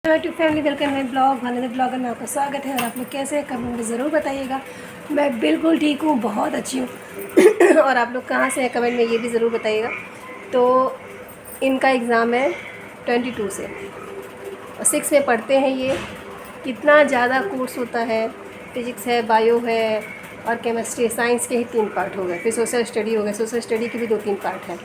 To family welcome है blog वाले blogger में आपका स्वागत है। और आप लोग कैसे हैं कमेंट में ज़रूर बताइएगा। मैं बिल्कुल ठीक हूँ, बहुत अच्छी हूँ। और आप लोग कहाँ से हैं कमेंट में ये भी ज़रूर बताइएगा। तो इनका एग्ज़ाम है 22 से और 6 में पढ़ते हैं ये। कितना ज़्यादा कोर्स होता है, फिज़िक्स है, बायो है और केमिस्ट्री, साइंस के ही 3 पार्ट हो गए। फिर सोशल स्टडी हो गया, सोशल स्टडी के भी 2-3 पार्ट है।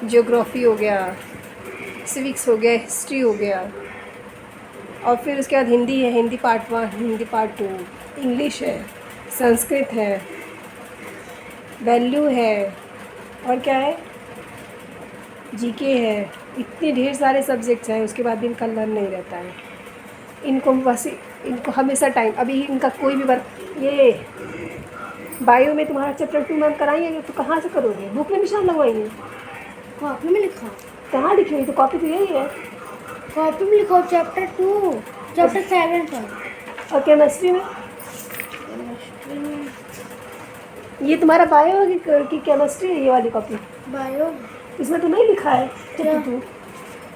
जियोग्राफी हो गया, सिविक्स हो गया, हिस्ट्री हो गया और फिर उसके बाद हिंदी है, Hindi part 1, Hindi part 2, English है, संस्कृत है, वैल्यू है और क्या है, जीके है। इतने ढेर सारे सब्जेक्ट्स हैं, उसके बाद भी इनका लर्न नहीं रहता है। इनको बस इनको हमेशा टाइम, अभी इनका कोई भी वर्क, ये बायो में तुम्हारा चैप्टर 2 मैम कराएंगे तो कहाँ से करोगे? बुक में निशान लगवाएंगे? कॉपी में लिखा? कहाँ लिखी हुई? तो कॉपी तो यही है। कॉपी में लिखो चैप्टर 2, चैप्टर 7 पर। और केमिस्ट्री में ये तुम्हारा बायो है कि केमिस्ट्री है? ये वाली कॉपी बायो। इसमें तो नहीं लिखा है चैप्टर 2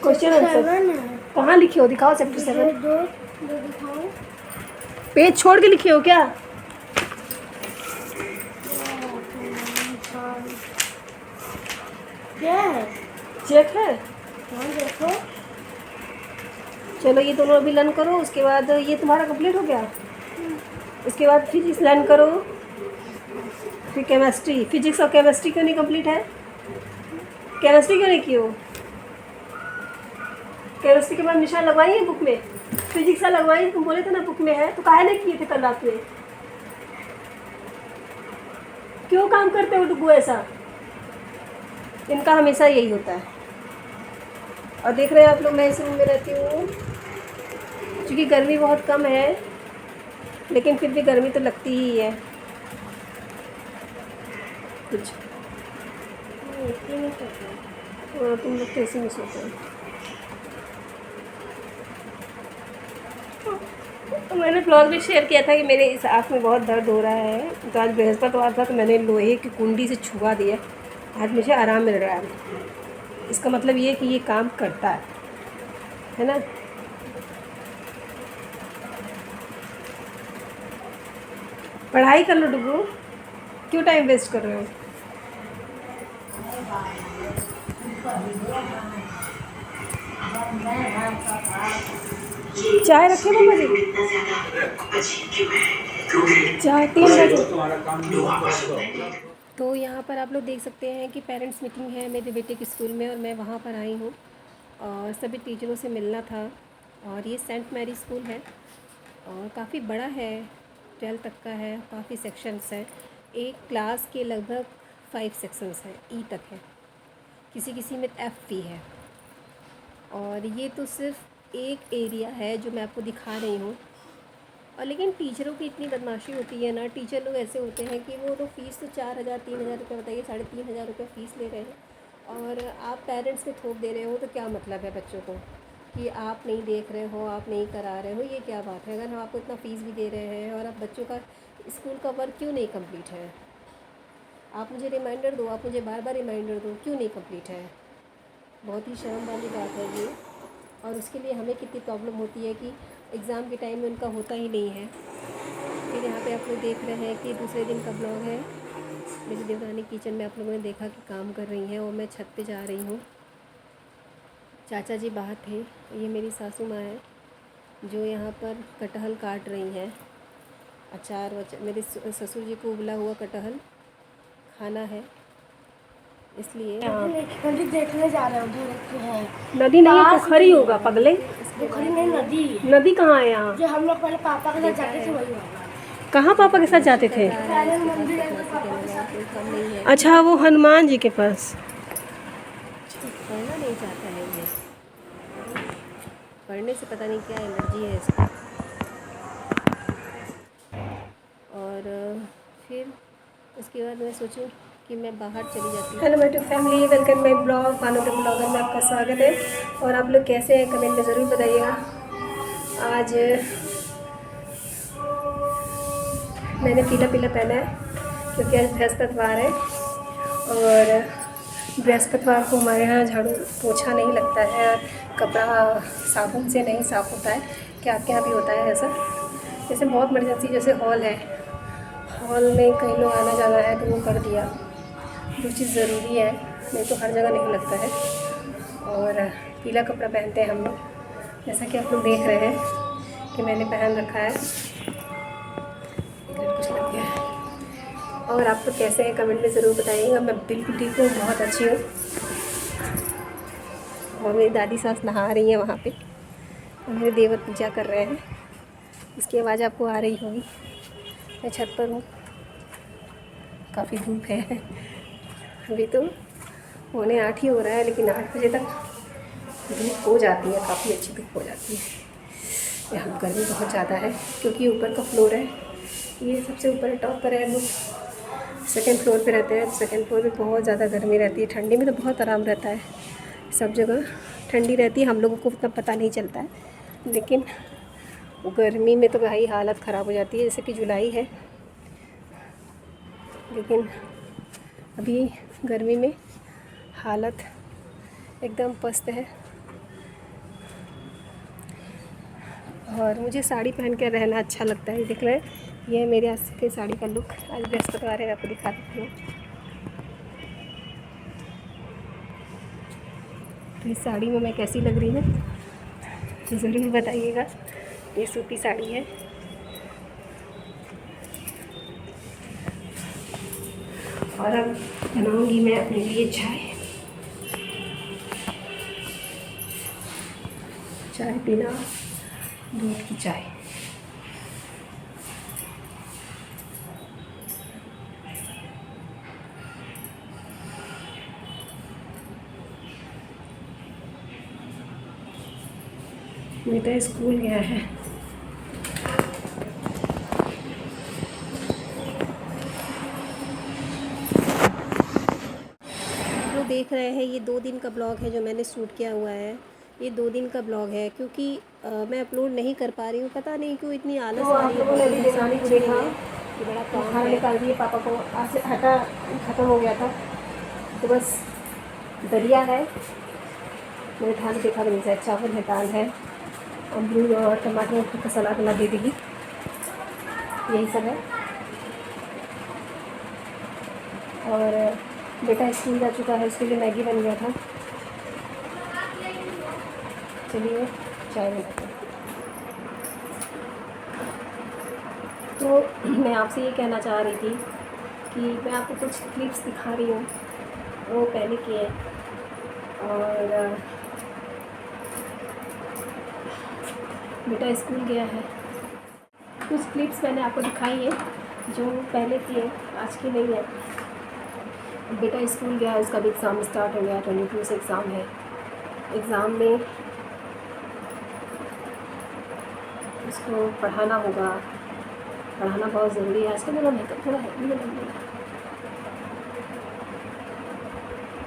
क्वेश्चन आंसर। कहाँ लिखे हो? दिखाओ चैप्टर 7। दो दिखाओ। पेज छोड़ के लिखे हो क्या? क्या है? चेक है। हाँ देखो। चलो ये दोनों अभी लर्न करो, उसके बाद ये तुम्हारा कंप्लीट हो गया। उसके बाद फिजिक्स लर्न करो, फिर केमिस्ट्री। फिजिक्स और केमिस्ट्री क्यों नहीं कंप्लीट है? केमिस्ट्री क्यों नहीं की हो? केमिस्ट्री के बाद निशान लगवाई है बुक में? फिजिक्स का लगवाई, तुम बोले थे ना बुक में है, तो काहे नहीं किए थे कल रात में? क्यों काम करते हो डुगू ऐसा? इनका हमेशा यही होता है। और देख रहे हैं आप लोग, मैं इस रूम में रहती हूँ क्योंकि गर्मी बहुत कम है, लेकिन फिर भी गर्मी तो लगती ही है कुछ। तुम लोग कैसे नहीं सोते हो? तो मैंने ब्लॉग भी शेयर किया था कि मेरे इस आँख में बहुत दर्द हो रहा है। तो आज बृहस्पतिवार था तो मैंने लोहे की कुंडी से छुआ दिया। आज मुझे आराम मिल रहा है। इसका मतलब ये कि ये काम करता है ना। पढ़ाई कर लो डुगू, क्यों टाइम वेस्ट कर रहे हो? चाय रखे पापा जी? चाय 3 बजे। तो यहाँ पर आप लोग देख सकते हैं कि पेरेंट्स मीटिंग है मेरे बेटे के स्कूल में और मैं वहाँ पर आई हूँ और सभी टीचरों से मिलना था। और ये सेंट मैरी स्कूल है और काफ़ी बड़ा है, 12 तक का है, काफ़ी सेक्शंस हैं। एक क्लास के लगभग 5 सेक्शंस हैं, ई तक है, किसी किसी में एफ भी है। और ये तो सिर्फ एक एरिया है जो मैं आपको दिखा रही हूँ। और लेकिन टीचरों की इतनी बदमाशी होती है ना, टीचर लोग ऐसे होते हैं कि वो तो फ़ीस तो 4,000-3,000 रुपये, बताइए 3,500 रुपये फ़ीस ले रहे हैं और आप पेरेंट्स पे थोप दे रहे हो। तो क्या मतलब है बच्चों को कि आप नहीं देख रहे हो, आप नहीं करा रहे हो? ये क्या बात है? अगर हम आपको इतना फ़ीस भी दे रहे हैं और आप बच्चों का स्कूल का वर्क क्यों नहीं कम्प्लीट है? आप मुझे रिमाइंडर दो, आप मुझे बार बार रिमाइंडर दो, क्यों नहीं कम्प्लीट है? बहुत ही शर्म वाली बात है ये। और उसके लिए हमें कितनी प्रॉब्लम होती है कि एग्ज़ाम के टाइम में उनका होता ही नहीं है। फिर यहाँ पे आप लोग देख रहे हैं कि दूसरे दिन का ब्लॉग है। मेरी देवरानी किचन में आप लोगों ने देखा कि काम कर रही हैं और मैं छत पे जा रही हूँ। चाचा जी बाहर थे। ये मेरी सासू माँ है जो यहाँ पर कटहल काट रही हैं। अचार मेरे ससुर जी को उबला हुआ कटहल खाना है, इसलिए नदी देखने जा रहे हो। नदी नहीं है, पोखरी होगा पगले। पोखरी नहीं, नदी। नदी कहाँ है यहाँ? जो हम लोग पहले पापा के साथ जाते थे वही होगा। कहाँ पापा के साथ जाते थे? अच्छा, वो हनुमान जी के पास। पढ़ना नहीं चाहता है ये, पढ़ने से पता नहीं क्या एलर्जी है इसको। और फिर उसके बाद मैं सोचूं कि मैं बाहर चली जाती हूँ। हेलो मेरी फैमिली, वेलकम माई ब्लॉग, कानों के ब्लॉगर में आपका स्वागत है। और आप लोग कैसे हैं कमेंट में ज़रूर बताइएगा। आज मैंने पीला पीला पहना है क्योंकि आज बृहस्पतिवार है और बृहस्पतिवार को हमारे यहाँ झाड़ू पोछा नहीं लगता है। कपड़ा साबुन से नहीं साफ़ होता है। क्या आपके यहाँ भी होता है ऐसा? जैसे बहुत इमरजेंसी, जैसे हॉल है, हॉल में कई लोग आना जाना है तो वो कर दिया, जो चीज़ ज़रूरी है, नहीं तो हर जगह नहीं लगता है। और पीला कपड़ा पहनते हैं हम लोग, जैसा कि आप लोग देख रहे हैं कि मैंने पहन रखा है। कुछ लग गया है। और आप लोग कैसे हैं कमेंट में ज़रूर बताइएगा। मैं बिल्कुल ठीक हूँ, बहुत अच्छी हूँ। और मेरी दादी सास नहा रही हैं वहाँ पे, और मेरे देवर पूजा कर रहे हैं। इसकी आवाज़ आपको आ रही होगी। मैं छत पर हूँ, काफ़ी धूप है। अभी तो 7:45 ही हो रहा है, लेकिन 8 बजे तक धूप हो जाती है, काफ़ी अच्छी धूप हो जाती है। यहाँ गर्मी बहुत ज़्यादा है क्योंकि ऊपर का फ्लोर है, ये सबसे ऊपर टॉप पर है। हम लोग सेकेंड फ्लोर पे रहते हैं। सेकेंड फ्लोर पे बहुत ज़्यादा गर्मी रहती है। ठंडी में तो बहुत आराम रहता है, सब जगह ठंडी रहती है, हम लोगों को उतना पता नहीं चलता है। लेकिन गर्मी में तो भाई हालत ख़राब हो जाती है। जैसे कि जुलाई है, लेकिन अभी गर्मी में हालत एकदम पस्त है। और मुझे साड़ी पहन कर रहना अच्छा लगता है। देख रहे हैं, ये है मेरे आज के साड़ी का लुक। आज बृहस्पतिवार है, आपको दिखा देती हूँ। तो इस साड़ी में मैं कैसी लग रही हूँ ज़रूर बताइएगा। ये सूती साड़ी है। और अब बनाऊँगी मैं अपने लिए चाय पीना, दूध की चाय। बेटा स्कूल गया है। जो देख रहे हैं, ये 2 दिन का ब्लॉग है जो मैंने शूट किया हुआ है। ये 2 दिन का ब्लॉग है क्योंकि मैं अपलोड नहीं कर पा रही हूँ। पता नहीं क्यों इतनी आलस आ रही है। लोगों ने भी देखाने को देखा कि बड़ा खाना निकाल दिए पापा को, आज से हटा ख़त्म हो गया था। तो बस दलिया है, मैंने खाना देखा भी नहीं, शायद चावल है, दाल है, अमरूद और टमाटर का सलाद बना दे देगी, यही सब है। और बेटा स्कूल जा चुका है, उसके लिए मैगी बन गया था। चलिए चाय बनाते हैं। तो मैं आपसे ये कहना चाह रही थी कि मैं आपको कुछ क्लिप्स दिखा रही हूँ, वो पहले की है। और बेटा स्कूल गया है। कुछ क्लिप्स मैंने आपको दिखाई है जो पहले की है, आज की नहीं है। बेटा स्कूल गया है, उसका भी एग्ज़ाम स्टार्ट हो गया, 22 से एग्ज़ाम है। एग्ज़ाम में उसको पढ़ाना होगा, पढ़ाना बहुत ज़रूरी है। आजकल मेरा मेकअप थोड़ा हैवी लग रहा है,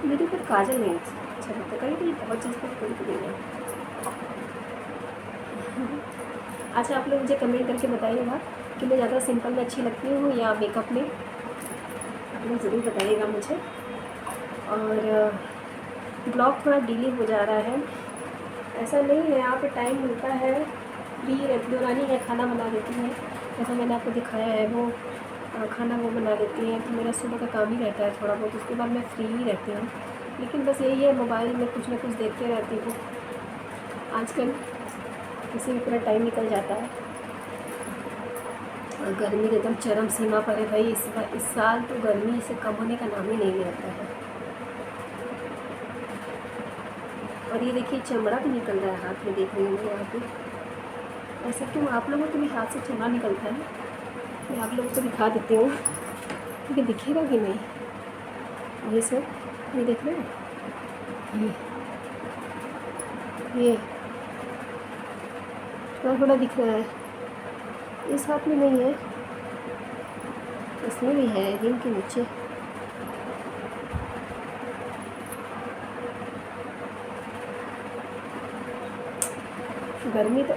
मेरे ऊपर काजल नहीं अच्छा लगता, कहीं बहुत चीज़ पर कोई नहीं है। अच्छा, आप लोग मुझे कमेंट करके बताइएगा कि मैं ज़्यादा सिंपल में अच्छी लगती हूँ या मेकअप में, आप लोग ज़रूर बताइएगा मुझे। और ब्लॉग थोड़ा डिले हो जा रहा है, ऐसा नहीं है, यहाँ पे टाइम मिलता है, फ्री देवरानी है, खाना बना देती है, जैसा मैंने आपको दिखाया है वो खाना वो बना देती है। तो मेरा सुबह का काम ही रहता है थोड़ा बहुत, उसके बाद मैं फ्री ही रहती हूँ। लेकिन बस यही है, मोबाइल में कुछ ना कुछ देखते रहती हूँ। आजकल इसी में पूरा टाइम निकल जाता है। और गर्मी एकदम चरम सीमा पर है भाई। इस साल तो गर्मी से कम होने का नाम ही नहीं लेता है। और ये देखिए चमड़ा भी निकल रहा है हाथ में, देख रही हूँ यहाँ पे। ऐसा क्यों? आप लोगों को भी हाथ से चमड़ा निकलता है? मैं आप लोगों को दिखा देती हूँ, लेकिन दिखेगा कि नहीं। ये सब ये देख रहे हैं, ये थोड़ा थोड़ा दिख रहा है। इस हाथ में नहीं है, इसमें भी है, रिंग के नीचे। गर्मी तो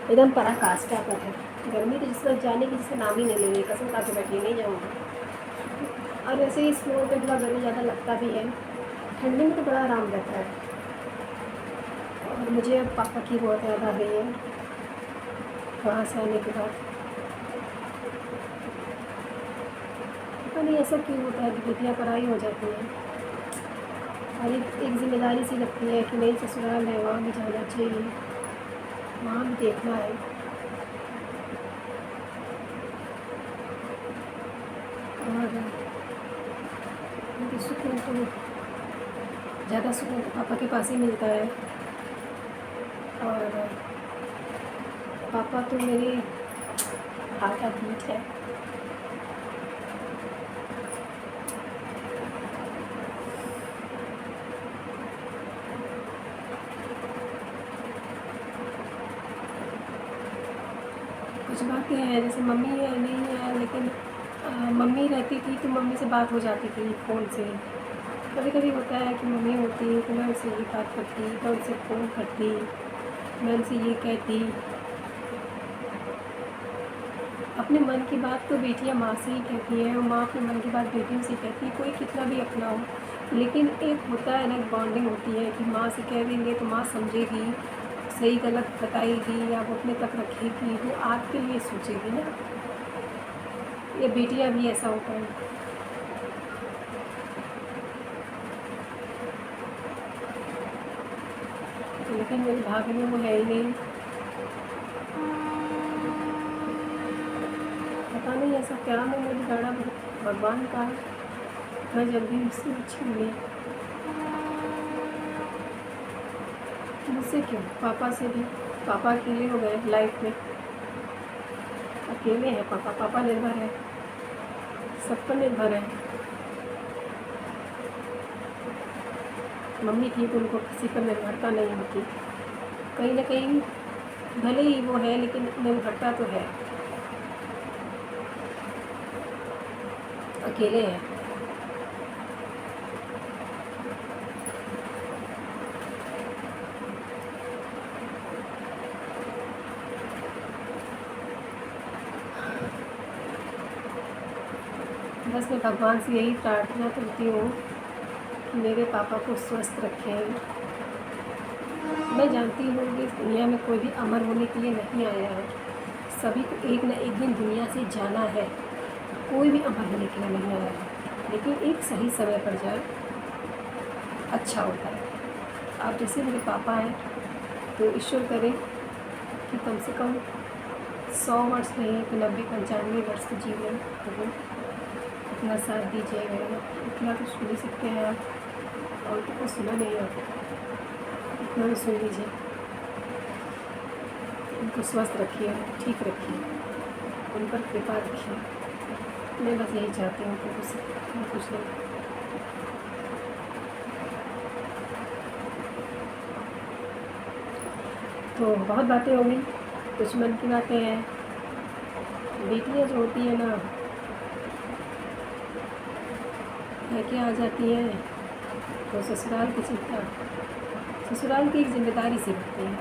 एकदम पराकाष्ठा पर है। गर्मी तो जिस वक्त जाने की जिसका नाम ही नहीं लेंगे, कसम खा के बैठिए, नहीं जाऊँगा। और वैसे इस फ्लोर पे थोड़ा गर्मी ज़्यादा लगता भी है, ठंडी में तो बड़ा आराम रहता है। और मुझे अब पापा की बहुत याद आ रही है वहाँ से आने के बाद। पता नहीं ऐसा क्यों होता है कि बेटियाँ पराई हो जाती हैं, और एक जिम्मेदारी सी लगती है कि नहीं ससुराल है, वहाँ भी जाना चाहिए, वहाँ भी देखना है। और उनकी सुकून तो ज़्यादा सुकून तो पापा के पास ही मिलता है। और पापा तो मेरी हार्ट का बीट है। कुछ बातें हैं जैसे मम्मी है नहीं है, लेकिन मम्मी रहती थी तो मम्मी से बात हो जाती थी फ़ोन से। कभी कभी होता है कि मम्मी होती तो मैं उनसे ये बात करती, मैं उनसे फ़ोन करती, मैं उनसे ये कहती। अपने मन की बात तो बेटियां माँ से ही कहती हैं, और माँ अपने मन की बात बेटियों से कहती है, कोई कितना भी अपना हो। लेकिन एक होता है ना, बॉन्डिंग होती है कि माँ से कह देंगे तो माँ समझेगी, सही गलत बताएगी या वो अपने तक रखेगी, वो आपके लिए सोचेगी ना। ये बेटियां भी ऐसा होता है। लेकिन मेरे भाग्य में वो है ही नहीं। पता नहीं ऐसा क्या मैं मेरी गाड़ा भगवान का है, मैं जल्दी उससे छीन ली। मुझसे क्यों, पापा से भी। पापा अकेले हो गए लाइफ में, अकेले हैं पापा। पापा निर्भर है, सब पर निर्भर है। मम्मी थी तो उनको किसी पर निर्भरता नहीं होती। कहीं ना कहीं भले ही वो है, लेकिन निर्भरता तो है। अकेले हैं। बस मैं भगवान से यही प्रार्थना करती हूँ कि मेरे पापा को स्वस्थ रखें। मैं जानती हूँ कि इस दुनिया में कोई भी अमर होने के लिए नहीं आया है, सभी को एक न एक दिन दुनिया से जाना है। कोई भी अमर होने के लिए नहीं आया है, लेकिन एक सही समय पर जाए अच्छा होता है। आप जैसे मेरे पापा हैं तो ईश्वर करे कि कम से कम 100 वर्ष नहीं तो 90-95 वर्ष तो जीवन हो। इतना साथ दीजिएगा, इतना तो सुन ही सकते हैं आप, और तो कुछ सुना नहीं होता, इतना तो सुन लीजिए। उनको स्वस्थ रखिए, ठीक रखिए, उन पर कृपा रखिए। मैं बस यही चाहती हूँ कि कुछ नहीं। तो बहुत बातें हो गई, कुछ मन की बातें हैं। बेटियाँ जो होती हैं ना, लेके आ जाती हैं तो ससुराल की चिंता, ससुराल की एक जिम्मेदारी सी होती है।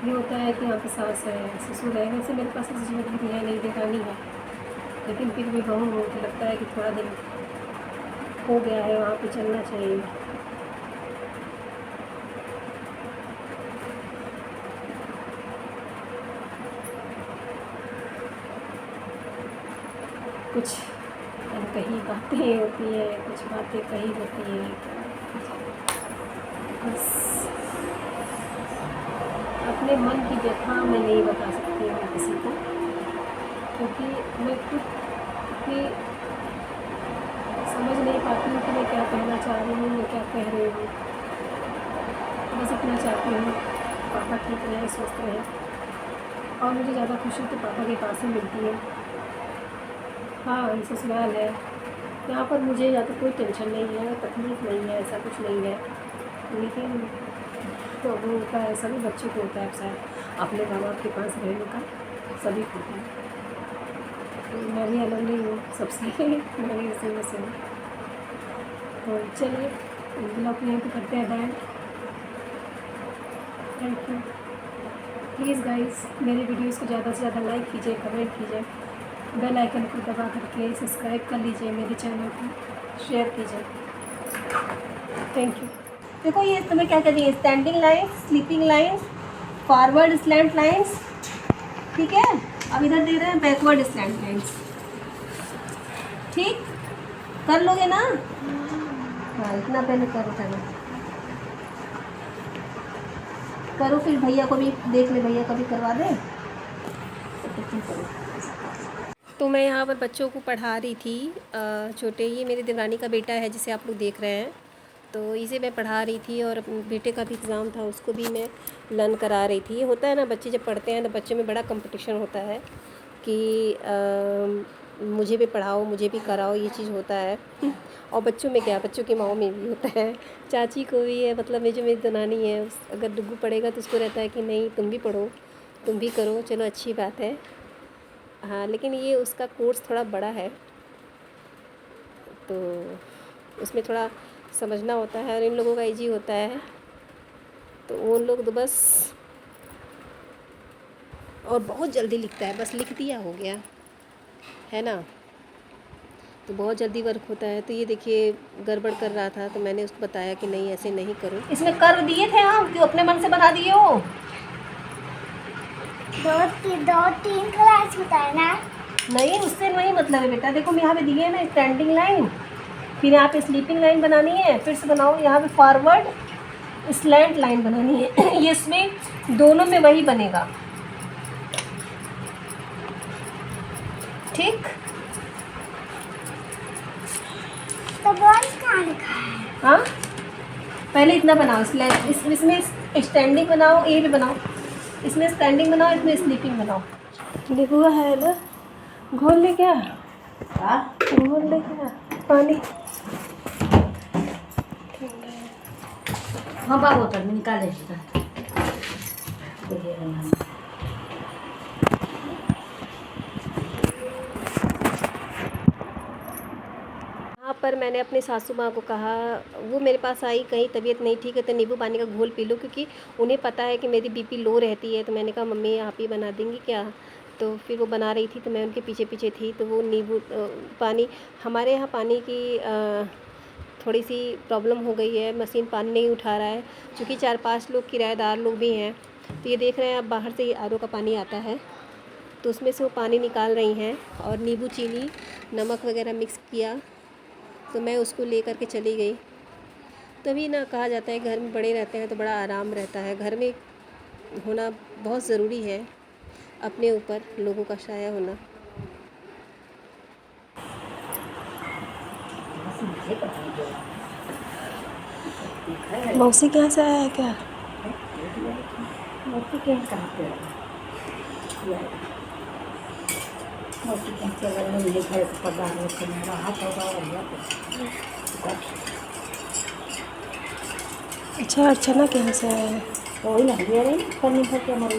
ये होता है कि यहाँ पे सास है, ससुर है। वैसे मेरे पास ऐसी जिम्मेदारी है नहीं, दिखानी है, लेकिन फिर भी बहू हो तो लगता है कि थोड़ा दिन हो गया है, वहाँ पे चलना चाहिए। कुछ अनकही बातें होती हैं, कुछ बातें कही होती हैं। बस अपने मन की व्यथा मैं नहीं बता सकती हूँ किसी को, क्योंकि मैं खुद भी समझ नहीं पाती हूँ कि मैं क्या कहना चाह रही हूँ, मैं क्या कह रही हूँ। बस इतना चाहती हूँ पापा ठीक रहें, स्वस्थ रहें, और मुझे ज़्यादा खुशी तो पापा के पास ही मिलती है। हाँ, ये ससुराल है, यहाँ पर मुझे या तो कोई टेंशन नहीं है, तकलीफ़ नहीं है, ऐसा कुछ नहीं है। लेकिन तो वो होता है, सभी बच्चों को होता है शायद अपने माँ बाप के पास रहने का, सभी को होता है। तो मैं भी अलग नहीं हूँ सबसे मैं भी इसी में से हूँ। तो चलिए ब्लॉग यहीं पे करते हैं band. Thank you. Please guys मेरे वीडियोस को ज़्यादा से ज़्यादा लाइक कीजिए, कमेंट कीजिए, बेल आइकन को दबा करके सब्सक्राइब कर लीजिए, मेरे चैनल को शेयर कीजिए। Thank you. देखो ये तुम्हें क्या कर रही है, standing lines, sleeping lines, forward slant lines, ठीक है। अब इधर दे रहे हैं बैकवर्ड स्लैंट लाइन्स, ठीक, कर लोगे ना? हाँ इतना पहले करो, चलो करो, फिर भैया को भी देख ले, भैया कभी करवा दे तो तुम करो। तो मैं यहाँ पर बच्चों को पढ़ा रही थी, छोटे, ये मेरी देवरानी का बेटा है जिसे आप लोग देख रहे हैं, तो इसे मैं पढ़ा रही थी और अपने बेटे का भी एग्ज़ाम था, उसको भी मैं लर्न करा रही थी। ये होता है ना, बच्चे जब पढ़ते हैं तो बच्चों में बड़ा कंपटीशन होता है कि मुझे भी पढ़ाओ, मुझे भी कराओ, ये चीज़ होता है। और बच्चों में क्या, बच्चों की माँओं में भी होता है, चाची को भी है, मतलब मेरी जो मेरी दनानी है, अगर डुग्गू पढ़ेगा तो उसको रहता है कि नहीं तुम भी पढ़ो, तुम भी करो, चलो अच्छी बात है। हाँ लेकिन ये उसका कोर्स थोड़ा बड़ा है, तो उसमें थोड़ा समझना होता है, और इन लोगों का ईजी होता है, तो उन लोग तो बस, और बहुत जल्दी लिखता है, बस लिख दिया हो गया है ना, तो बहुत जल्दी वर्क होता है। तो ये देखिए गड़बड़ कर रहा था, तो मैंने उसको बताया कि नहीं ऐसे नहीं करो। इसमें कर दिए थे आप, क्यों अपने मन से बना दिए हो? दो तीन क्लास बताए ना। नहीं, उससे नहीं मतलब है बेटा, देखो यहाँ पे दिए है ना स्टैंडिंग लाइन, फिर यहाँ पे स्लीपिंग लाइन बनानी है, फिर से बनाओ, यहाँ पे फॉरवर्ड स्लैंट लाइन बनानी है। ये इसमें दोनों में वही बनेगा, ठीक। तो बॉन्स कहाँ लिखा है? हाँ पहले इतना बनाओ, इसमें स्टैंडिंग बनाओ, ये भी बनाओ, इसमें स्टैंडिंग बनाओ, इसमें स्लीपिंग बनाओ। लिखा है ना, घोल ले क्या? घोल ले क्या पानी? हाँ बाबू तो मैं निकाले यहाँ पर मैंने अपनी सासू माँ को कहा, वो मेरे पास आई, कहीं तबीयत नहीं ठीक है तो नींबू पानी का घोल पी लो, क्योंकि उन्हें पता है कि मेरी बीपी लो रहती है। तो मैंने कहा मम्मी आप ही बना देंगी क्या? तो फिर वो बना रही थी, तो मैं उनके पीछे पीछे थी, तो वो नींबू पानी, हमारे यहाँ पानी की थोड़ी सी प्रॉब्लम हो गई है, मशीन पानी नहीं उठा रहा है, क्योंकि 4-5 लोग किराएदार लोग भी हैं। तो ये देख रहे हैं आप, बाहर से आरओ का पानी आता है, तो उसमें से वो पानी निकाल रही हैं, और नींबू, चीनी, नमक वगैरह मिक्स किया, तो मैं उसको ले कर के चली गई। तभी ना कहा जाता है घर में बड़े रहते हैं तो बड़ा आराम रहता है, घर में होना बहुत ज़रूरी है, अपने ऊपर लोगों का साया होना। मौसी कहाँ से आया है क्या? मौसी के कहाँ पे मौसी के चल मिले घर पता नहीं मेरा हाथ होगा अच्छा, अर्चना कहाँ से आया है? वही ना दिया रही करनी था कि हमारे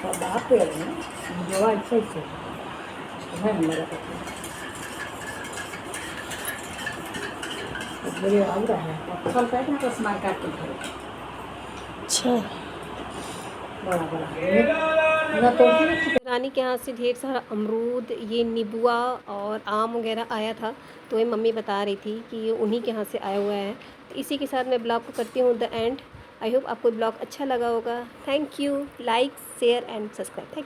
बाप पे जो अच्छा से है हमारा पता मेरे आ रहा है कल पैक ना तो सामान काट के खड़े। अच्छा, बड़ा बड़ा तो रानी के यहाँ से ढेर सारा अमरूद, ये नींबुआ और आम वगैरह आया था, तो ये मम्मी बता रही थी कि ये उन्हीं के यहाँ से आया हुआ है। तो इसी के साथ मैं ब्लॉग को करती हूँ द एंड। आई होप आपको ब्लॉग अच्छा लगा होगा। Thank you, like share and subscribe. Thank